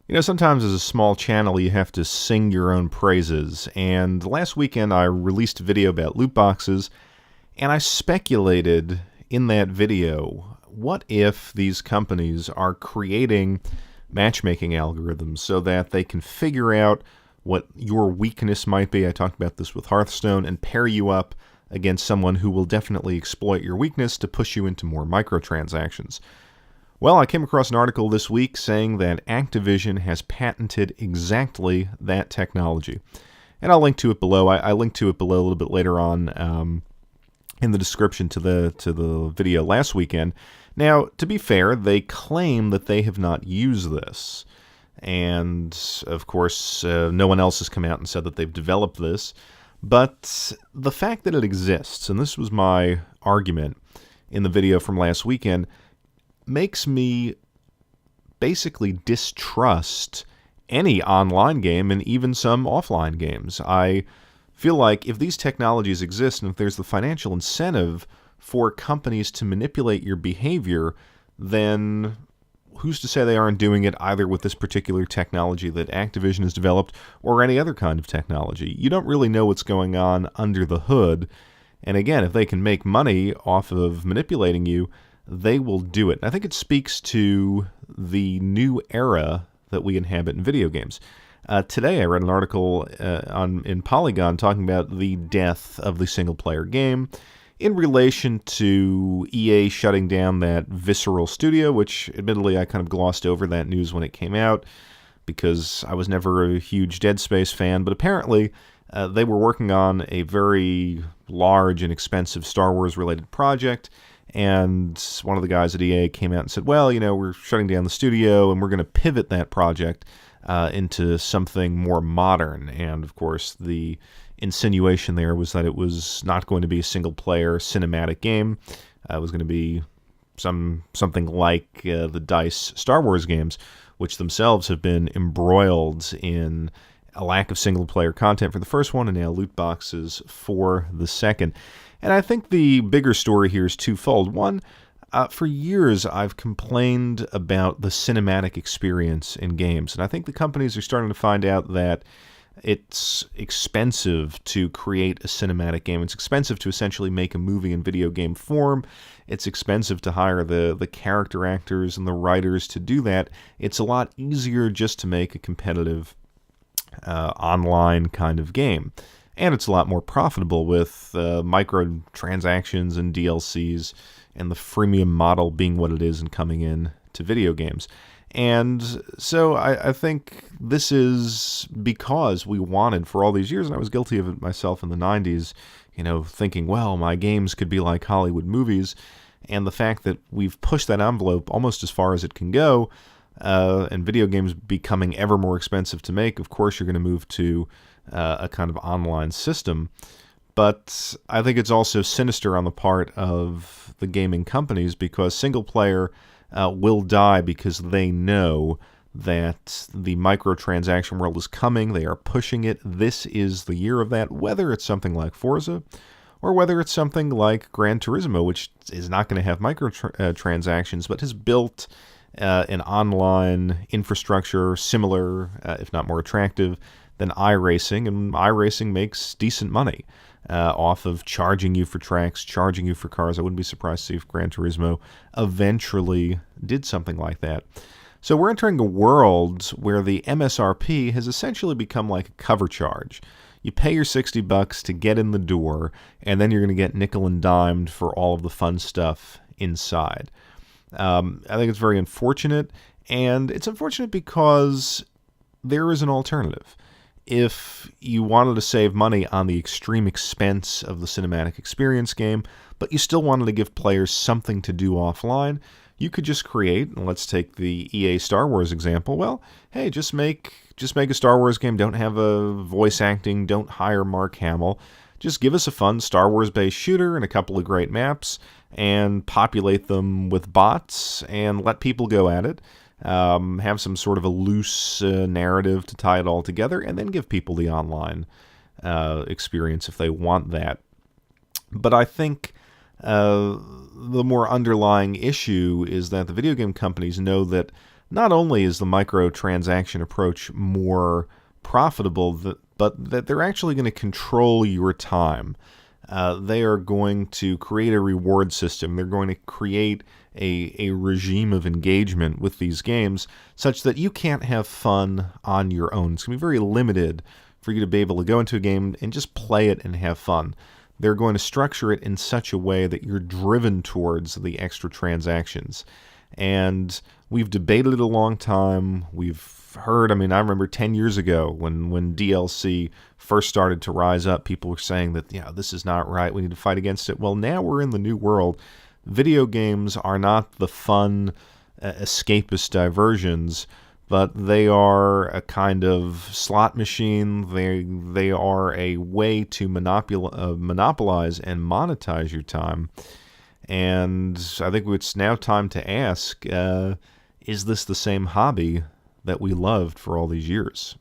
You know, sometimes as a small channel, you have to sing your own praises. And last weekend, I released a video about loot boxes, and I speculated in that video, what if these companies are creating matchmaking algorithms so that they can figure out what your weakness might be? I talked about this with Hearthstone, and pair you up against someone who will definitely exploit your weakness to push you into more microtransactions. Well, I came across an article this week saying that Activision has patented exactly that technology. And I'll link to it below. I linked to it below a little bit later on in the description to the video last weekend. Now, to be fair, they claim that they have not used this. And, of course, no one else has come out and said that they've developed this. But the fact that it exists, and this was my argument in the video from last weekend, makes me basically distrust any online game and even some offline games. I feel like if these technologies exist and if there's the financial incentive for companies to manipulate your behavior, then who's to say they aren't doing it either with this particular technology that Activision has developed or any other kind of technology? You don't really know what's going on under the hood. And again, if they can make money off of manipulating you, they will do it. And I think it speaks to the new era that we inhabit in video games. Today I read an article in Polygon talking about the death of the single-player game in relation to EA shutting down that Visceral Studio, which admittedly I kind of glossed over that news when it came out because I was never a huge Dead Space fan, but apparently they were working on a very large and expensive Star Wars-related project. And one of the guys at EA came out and said, well, you know, we're shutting down the studio and we're going to pivot that project into something more modern. And, of course, the insinuation there was that it was not going to be a single-player cinematic game. It was going to be something like the DICE Star Wars games, which themselves have been embroiled in a lack of single-player content for the first one and now loot boxes for the second. And I think the bigger story here is twofold. One, for years I've complained about the cinematic experience in games, and I think the companies are starting to find out that it's expensive to create a cinematic game. It's expensive to essentially make a movie in video game form. It's expensive to hire the character actors and the writers to do that. It's a lot easier just to make a competitive online kind of game. And it's a lot more profitable with microtransactions and DLCs and the freemium model being what it is and coming in to video games. And so I think this is because we wanted for all these years, and I was guilty of it myself in the 90s, you know, thinking, well, my games could be like Hollywood movies. And the fact that we've pushed that envelope almost as far as it can go, and video games becoming ever more expensive to make, of course you're going to move to a kind of online system. But I think it's also sinister on the part of the gaming companies because single player will die because they know that the microtransaction world is coming. They are pushing it. This is the year of that, whether it's something like Forza or whether it's something like Gran Turismo, which is not going to have microtransactions but has built an online infrastructure similar, if not more attractive, than iRacing, and iRacing makes decent money off of charging you for tracks, charging you for cars. I wouldn't be surprised to see if Gran Turismo eventually did something like that. So we're entering a world where the MSRP has essentially become like a cover charge. You pay your $60 to get in the door, and then you're going to get nickel and dimed for all of the fun stuff inside. I think it's very unfortunate, and it's unfortunate because there is an alternative. If you wanted to save money on the extreme expense of the cinematic experience game, but you still wanted to give players something to do offline, you could just create, and let's take the EA Star Wars example, well, hey, just make a Star Wars game, don't have a voice acting, don't hire Mark Hamill, just give us a fun Star Wars-based shooter and a couple of great maps, and populate them with bots, and let people go at it. Have some sort of a loose narrative to tie it all together, and then give people the online experience if they want that. But I think the more underlying issue is that the video game companies know that not only is the microtransaction approach more profitable, but that they're actually going to control your time. They are going to create a reward system. They're going to create a regime of engagement with these games such that you can't have fun on your own. It's going to be very limited for you to be able to go into a game and just play it and have fun. They're going to structure it in such a way that you're driven towards the extra transactions. And we've debated it a long time. We've heard, I remember 10 years ago when DLC first started to rise up, people were saying that, this is not right, we need to fight against it. Well, now we're in the new world. Video games are not the fun, escapist diversions, but they are a kind of slot machine. They are a way to monopolize and monetize your time. And I think it's now time to ask, is this the same hobby that we loved for all these years?